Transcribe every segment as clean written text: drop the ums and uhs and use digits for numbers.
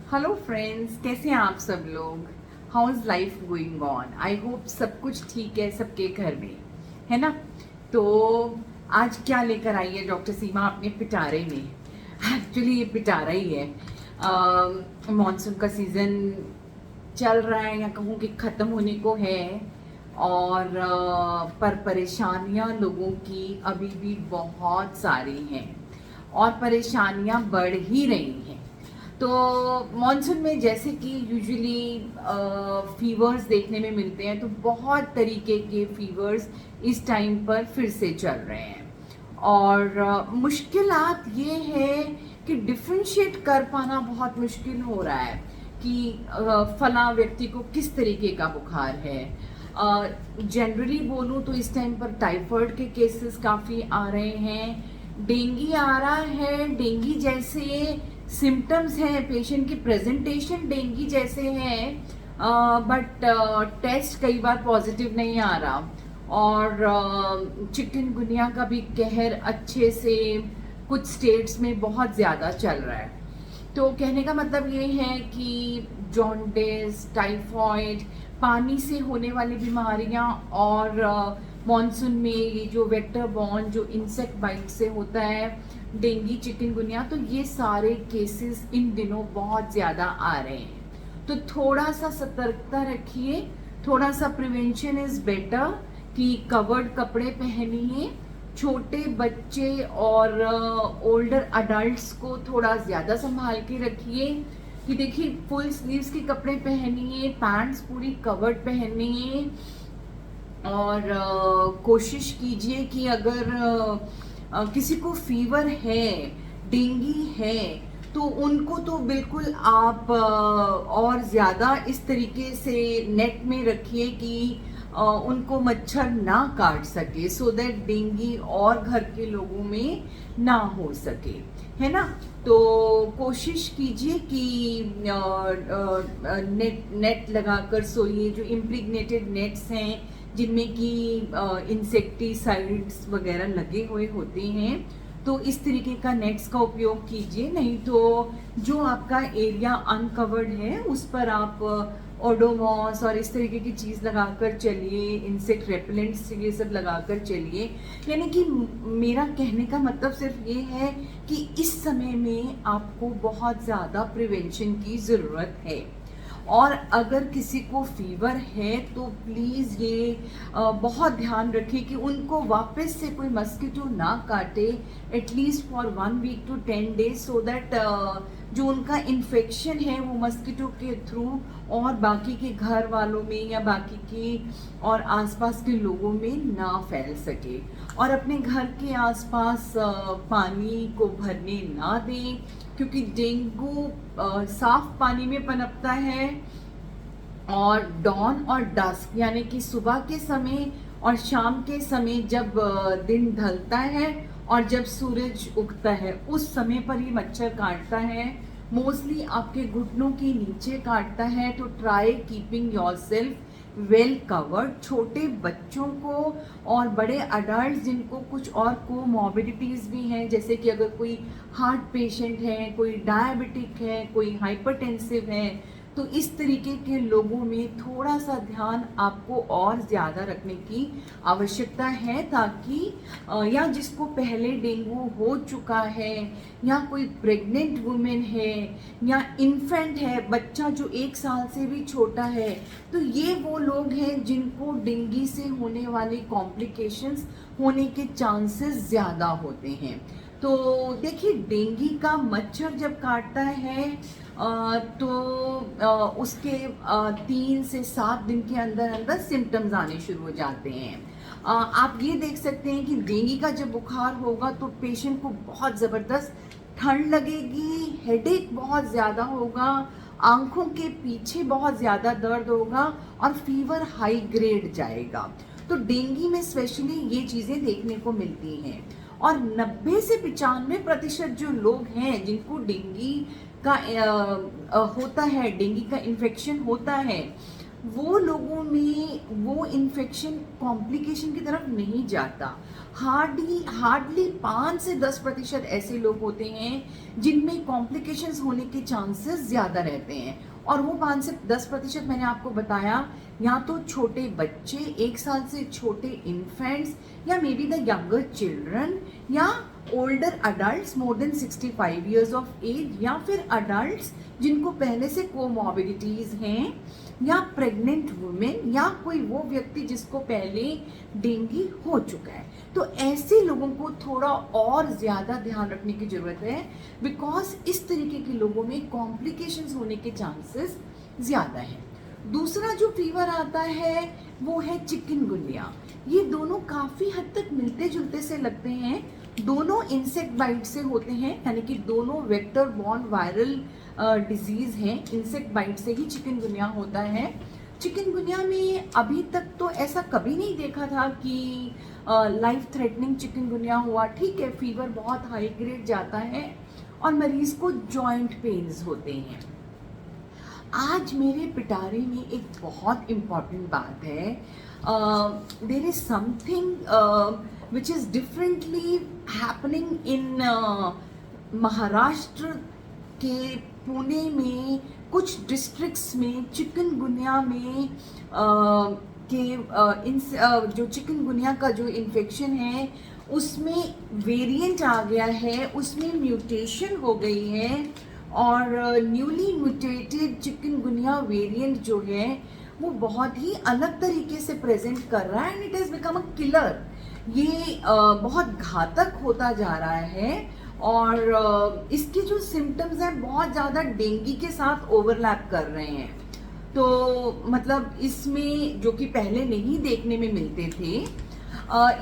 Hello friends, कैसे हैं आप सब लोग। How is life going on. I hope सब कुछ ठीक है सबके घर में, है ना। तो आज क्या लेकर आई है डॉक्टर सीमा अपने पिटारे में। एक्चुअली ये पिटारा ही है। मॉनसून का सीज़न चल रहा है या कहूँ कि ख़त्म होने को है, और पर परेशानियां लोगों की अभी भी बहुत सारी हैं और परेशानियां बढ़ ही रही हैं। तो मॉनसून में जैसे कि यूजुअली फीवर्स देखने में मिलते हैं, तो बहुत तरीके के फीवर्स इस टाइम पर फिर से चल रहे हैं। और मुश्किलात ये है कि डिफ्रेंशिएट कर पाना बहुत मुश्किल हो रहा है कि फला व्यक्ति को किस तरीके का बुखार है। जनरली बोलूँ तो इस टाइम पर टाइफाइड के केसेस काफ़ी आ रहे हैं, डेंगी आ रहा है। डेंगी जैसे सिम्टम्स हैं, पेशेंट की प्रेजेंटेशन डेंगी जैसे हैं, बट टेस्ट कई बार पॉजिटिव नहीं आ रहा। और चिकनगुनिया का भी कहर अच्छे से कुछ स्टेट्स में बहुत ज़्यादा चल रहा है। तो कहने का मतलब ये है कि जॉन्डिस, टाइफॉइड, पानी से होने वाली बीमारियां, और मॉनसून में ये जो वेक्टर बॉर्न जो इंसेक्ट बाइट से होता है, डेंगी, चिकनगुनिया, तो ये सारे केसेस इन दिनों बहुत ज़्यादा आ रहे हैं। तो थोड़ा सा सतर्कता रखिए, थोड़ा सा प्रिवेंशन इज़ बेटर, कि कवर्ड कपड़े पहनिए। छोटे बच्चे और ओल्डर अडल्ट्स को थोड़ा ज़्यादा संभाल के रखिए, कि देखिए फुल स्लीव्स के कपड़े पहनिए, पैंट्स पूरी कवर्ड पहनिए। और कोशिश कीजिए कि अगर किसी को फीवर है, डेंगी है, तो उनको तो बिल्कुल आप और ज़्यादा इस तरीके से नेट में रखिए कि उनको मच्छर ना काट सके, सो दैट डेंगी और घर के लोगों में ना हो सके, है ना। तो कोशिश कीजिए कि नेट लगाकर सोइए, जो इम्प्रिग्नेटेड नेट्स हैं जिनमें कि इंसेक्टिसाइड्स वगैरह लगे हुए होते हैं, तो इस तरीके का नेट्स का उपयोग कीजिए। नहीं तो जो आपका एरिया अनकवर्ड है उस पर आप ओडोमॉस और इस तरीके की चीज़ लगाकर चलिए, इंसेक्ट रेपेलेंट्स ये सब लगाकर चलिए। यानी कि मेरा कहने का मतलब सिर्फ ये है कि इस समय में आपको बहुत ज़्यादा प्रिवेंशन की ज़रूरत है। और अगर किसी को फीवर है तो प्लीज़ ये बहुत ध्यान रखें कि उनको वापस से कोई मस्किटो ना काटे, at least for 1 week to 10 days, so that जो उनका इन्फेक्शन है वो मस्किटो के थ्रू और बाकी के घर वालों में या बाकी के और आसपास के लोगों में ना फैल सके। और अपने घर के आसपास पानी को भरने ना दें, क्योंकि डेंगू साफ पानी में पनपता है। और डॉन और डस्क यानी कि सुबह के समय और शाम के समय, जब दिन ढलता है और जब सूरज उगता है, उस समय पर ये मच्छर काटता है। मोस्टली आपके घुटनों के नीचे काटता है। तो try keeping yourself well covered. छोटे बच्चों को और बड़े अडल्ट जिनको कुछ और कोमॉर्बिडिटीज़ भी हैं, जैसे कि अगर कोई हार्ट पेशेंट है, कोई डायबिटिक है, कोई हाइपरटेंसिव है, तो इस तरीके के लोगों में थोड़ा सा ध्यान आपको और ज़्यादा रखने की आवश्यकता है, ताकि या जिसको पहले डेंगू हो चुका है, या कोई प्रेग्नेंट वुमेन है, या इन्फेंट है, बच्चा जो 1 साल से भी छोटा है, तो ये वो लोग हैं जिनको डेंगू से होने वाली कॉम्प्लिकेशंस होने के चांसेस ज़्यादा होते हैं। तो देखिए, डेंगू का मच्छर जब काटता है तो उसके 3 से 7 दिन के अंदर अंदर सिम्टम्स आने शुरू हो जाते हैं। आप ये देख सकते हैं कि डेंगू का जब बुखार होगा तो पेशेंट को बहुत ज़बरदस्त ठंड लगेगी, हेडेक बहुत ज़्यादा होगा, आंखों के पीछे बहुत ज़्यादा दर्द होगा और फीवर हाई ग्रेड जाएगा। तो डेंगू में स्पेशली ये चीज़ें देखने को मिलती हैं। और 90 से 95% जो लोग हैं जिनको डेंगू का होता है, डेंगू का इन्फेक्शन होता है, वो लोगों में वो इन्फेक्शन कॉम्प्लिकेशन की तरफ नहीं जाता। हार्डली 5 से 10% ऐसे लोग होते हैं जिनमें कॉम्प्लिकेशंस होने के चांसेस ज़्यादा रहते हैं, और वो 5 से 10% मैंने आपको बताया, या तो छोटे बच्चे, 1 साल से छोटे इन्फेंट्स, या maybe the younger children, या older adults more than 65 years of age, या फिर अडल्ट्स जिनको पहले से कोमॉर्बिडिटीज़ हैं, या प्रेग्नेंट वुमेन, या कोई वो व्यक्ति जिसको पहले डेंगू हो चुका है। तो ऐसे लोगों को थोड़ा और ज़्यादा ध्यान रखने की ज़रूरत है, बिकॉज इस तरीके के लोगों में कॉम्प्लिकेशंस होने के चांसेस ज़्यादा हैं। दूसरा जो फीवर आता है वो है चिकनगुनिया। ये दोनों काफ़ी हद तक मिलते जुलते से लगते हैं, दोनों इंसेक्ट बाइट से होते हैं, यानी कि दोनों वेक्टर बॉर्न वायरल डिजीज़ हैं, इंसेक्ट बाइट से ही चिकनगुनिया होता है। चिकनगुनिया में अभी तक तो ऐसा कभी नहीं देखा था कि लाइफ थ्रेटनिंग चिकनगुनिया हुआ। ठीक है, फीवर बहुत हाई ग्रेड जाता है और मरीज को जॉइंट पेन्स होते हैं। आज मेरे पिटारे में एक बहुत इम्पॉर्टेंट बात है। There is something which is differently happening in Maharashtra के पुणे में कुछ डिस्ट्रिक्ट्स में चिकनगुनिया में जो चिकनगुनिया का जो इन्फेक्शन है उसमें वेरिएंट आ गया है, उसमें म्यूटेशन हो गई है, और न्यूली म्यूटेटेड चिकनगुनिया वेरिएंट जो है वो बहुत ही अलग तरीके से प्रेजेंट कर रहा है, and it has become a killer. ये बहुत घातक होता जा रहा है, और इसके जो सिम्टम्स हैं बहुत ज़्यादा डेंगू के साथ ओवरलैप कर रहे हैं। तो मतलब इसमें जो कि पहले नहीं देखने में मिलते थे,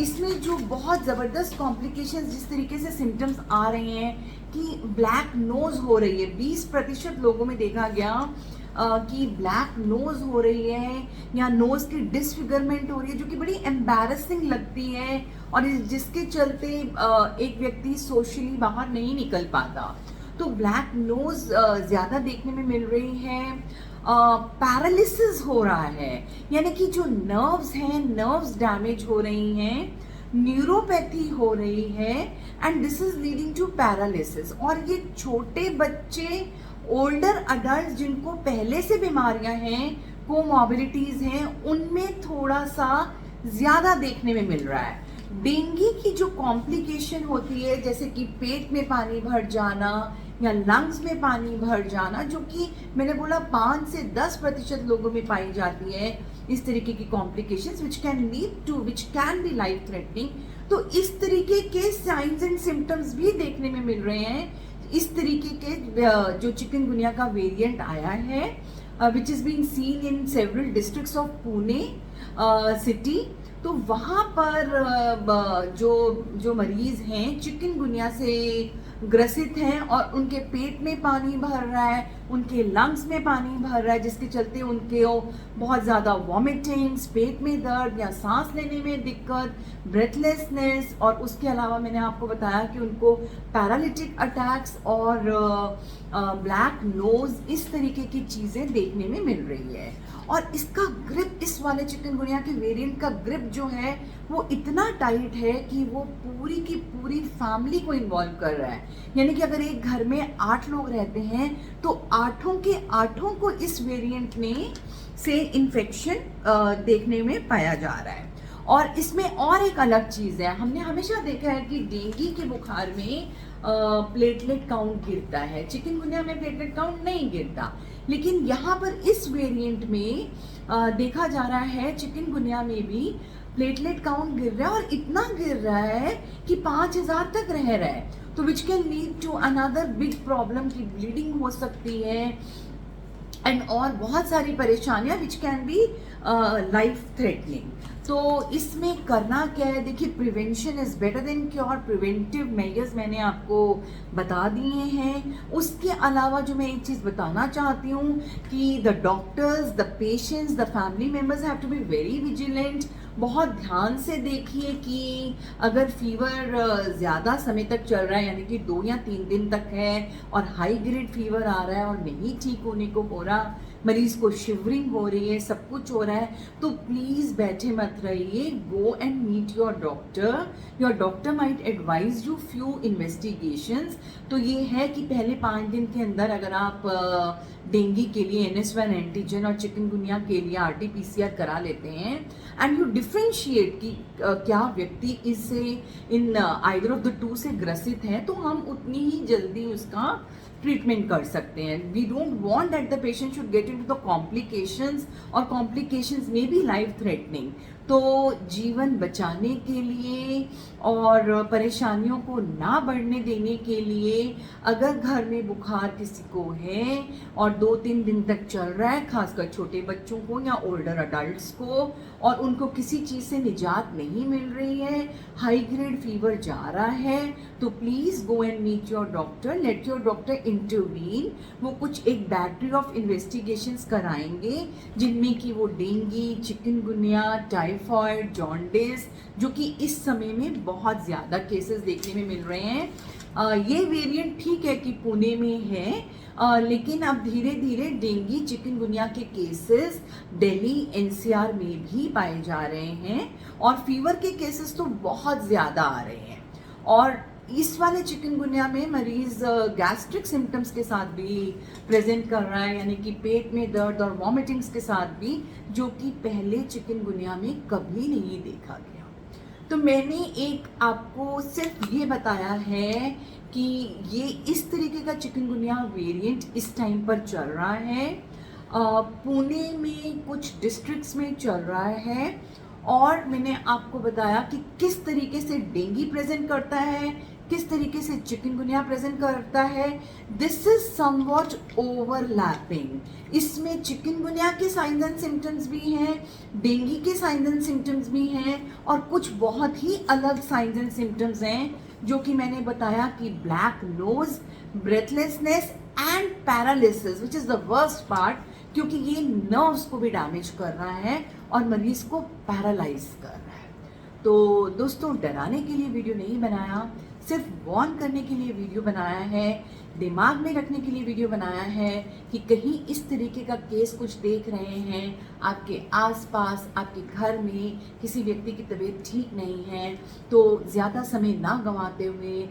इसमें जो बहुत ज़बरदस्त कॉम्प्लिकेशंस जिस तरीके से सिम्टम्स आ रहे हैं कि ब्लैक नोज़ हो रही है, 20% लोगों में देखा गया कि ब्लैक नोज़ हो रही है, या नोज़ की डिसफिगरमेंट हो रही है, जो कि बड़ी एम्बैरसिंग लगती है, और जिसके चलते एक व्यक्ति सोशली बाहर नहीं निकल पाता। तो ब्लैक नोज़ ज़्यादा देखने में मिल रही है। पैरालिसिस हो रहा है, यानी कि जो नर्व्स हैं, नर्व्स डैमेज हो रही हैं, न्यूरोपैथी हो रही है, and this is leading to paralysis. और ये छोटे बच्चे, ओल्डर अडल्ट जिनको पहले से बीमारियां हैं, कोमॉर्बिडिटीज हैं, उनमें थोड़ा सा ज़्यादा देखने में मिल रहा है। डेंगू की जो कॉम्प्लिकेशन होती है, जैसे कि पेट में पानी भर जाना या लंग्स में पानी भर जाना, जो कि मैंने बोला 5 से 10% लोगों में पाई जाती है, इस तरीके की complications which can be life threatening. तो इस तरीके के साइंस एंड सिम्टम्स भी देखने में मिल रहे हैं। इस तरीके के जो चिकनगुनिया का वेरिएंट आया है, which is being seen in several districts of Pune city. तो वहाँ पर जो मरीज हैं चिकनगुनिया से ग्रसित हैं, और उनके पेट में पानी भर रहा है, उनके लंग्स में पानी भर रहा है, जिसके चलते उनके बहुत ज़्यादा वॉमिटिंग्स, पेट में दर्द या सांस लेने में दिक्कत, ब्रेथलेसनेस, और उसके अलावा मैंने आपको बताया कि उनको पैरालिटिक अटैक्स और ब्लैक नोज़, इस तरीके की चीज़ें देखने में मिल रही है। और इसका ग्रिप, इस वाले चिकनगुनिया के वेरिएंट का ग्रिप जो है वो इतना टाइट है कि वो पूरी की पूरी फैमिली को इन्वॉल्व कर रहा है। यानी कि अगर एक घर में 8 लोग रहते हैं तो 8 के 8 को इस वेरिएंट में से इन्फेक्शन देखने में पाया जा रहा है। और इसमें और एक अलग चीज़ है, हमने हमेशा देखा है कि डेंगू के बुखार में प्लेटलेट काउंट गिरता है, चिकनगुनिया में प्लेटलेट काउंट नहीं गिरता, लेकिन यहाँ पर इस वेरिएंट में देखा जा रहा है चिकनगुनिया में भी प्लेटलेट काउंट गिर रहा है, और इतना गिर रहा है कि 5000 तक रह रहा है। तो which can lead to another big problem की ब्लीडिंग हो सकती है, एंड और बहुत सारी परेशानियां which can be life threatening. तो इसमें करना क्या है, देखिए, prevention is better than cure. Preventive measures मैंने आपको बता दिए हैं। उसके अलावा जो मैं एक चीज़ बताना चाहती हूँ कि the doctors, the patients, the family members have to be very vigilant. बहुत ध्यान से देखिए कि अगर फीवर ज़्यादा समय तक चल रहा है, यानी कि 2 या 3 दिन तक है और हाई ग्रेड फीवर आ रहा है और नहीं ठीक होने को हो रहा, मरीज को शिवरिंग हो रही है, सब कुछ हो रहा है, तो प्लीज़ बैठे मत रहिए, go and meet your doctor. Your doctor might advise you few investigations. तो ये है कि पहले 5 दिन के अंदर अगर आप डेंगू के लिए NS1 एंटीजन और चिकनगुनिया के लिए RT-PCR करा लेते हैं एंड यू डिफ्रेंशिएट कि क्या व्यक्ति इससे in either of the two से ग्रसित है, तो हम उतनी ही जल्दी उसका ट्रीटमेंट कर सकते हैं. We don't want that the patient should get into the complications, और कॉम्प्लिकेशंस में भी लाइफ थ्रेटनिंग. तो जीवन बचाने के लिए और परेशानियों को ना बढ़ने देने के लिए अगर घर में बुखार किसी को है और 2-3 दिन तक चल रहा है, खासकर छोटे बच्चों को या ओल्डर अडल्ट्स को, और उनको किसी चीज़ से निजात नहीं मिल रही है, हाई ग्रेड फीवर जा रहा है, तो please go and meet your doctor. Let your doctor intervene. वो कुछ एक बैटरी ऑफ इन्वेस्टिगेशंस कराएंगे जिनमें कि वो डेंगू, चिकनगुनिया, टाइफॉइड, जॉन्डिस, जो कि इस समय में बहुत ज़्यादा केसेस देखने में मिल रहे हैं. ये वेरिएंट ठीक है कि पुणे में है, लेकिन अब धीरे धीरे डेंगू, चिकनगुनिया के केसेस दिल्ली, NCR में भी पाए जा रहे हैं, और फीवर के केसेस तो बहुत ज़्यादा आ रहे हैं. और इस वाले चिकनगुनिया में मरीज गैस्ट्रिक सिम्टम्स के साथ भी प्रेजेंट कर रहा है, यानी कि पेट में दर्द और वॉमिटिंग्स के साथ भी, जो कि पहले चिकनगुनिया में कभी नहीं देखा गया. तो मैंने एक आपको सिर्फ ये बताया है कि ये इस तरीके का चिकनगुनिया वेरिएंट इस टाइम पर चल रहा है. पुणे में कुछ डिस्ट्रिक्ट्स में चल रहा है, और मैंने आपको बताया कि किस तरीके से डेंगू प्रेजेंट करता है, किस तरीके से चिकनगुनिया प्रेजेंट करता है. This is somewhat overlapping. इसमें चिकनगुनिया के साइंस एंड सिम्टम्स भी हैं, डेंगू के साइंस एंड सिम्टम्स भी हैं, और कुछ बहुत ही अलग साइंस एंड सिम्टम्स हैं, जो कि मैंने बताया कि black nose, breathlessness and paralysis, which is the worst part, क्योंकि ये नर्व्स को भी डैमेज कर रहा है और मरीज को पैरालाइज कर रहा है. तो दोस्तों, डराने के लिए वीडियो नहीं बनाया, सिर्फ वार्न करने के लिए वीडियो बनाया है, दिमाग में रखने के लिए वीडियो बनाया है कि कहीं इस तरीके का केस कुछ देख रहे हैं आपके आसपास, आपके घर में किसी व्यक्ति की तबीयत ठीक नहीं है, तो ज़्यादा समय ना गंवाते हुए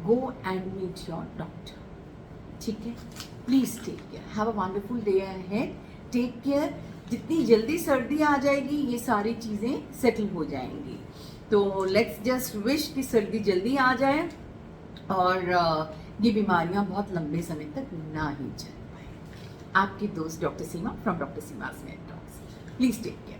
go and meet your doctor. ठीक है, please take care, have a wonderful day ahead, take care. जितनी जल्दी सर्दी आ जाएगी ये सारी चीज़ें सेटल हो जाएंगी. तो लेट्स जस्ट विश कि सर्दी जल्दी आ जाए और ये बीमारियां बहुत लंबे समय तक ना ही चल पाए. आपकी दोस्त doctor Seema from doctor Seema's net talks. Please take care.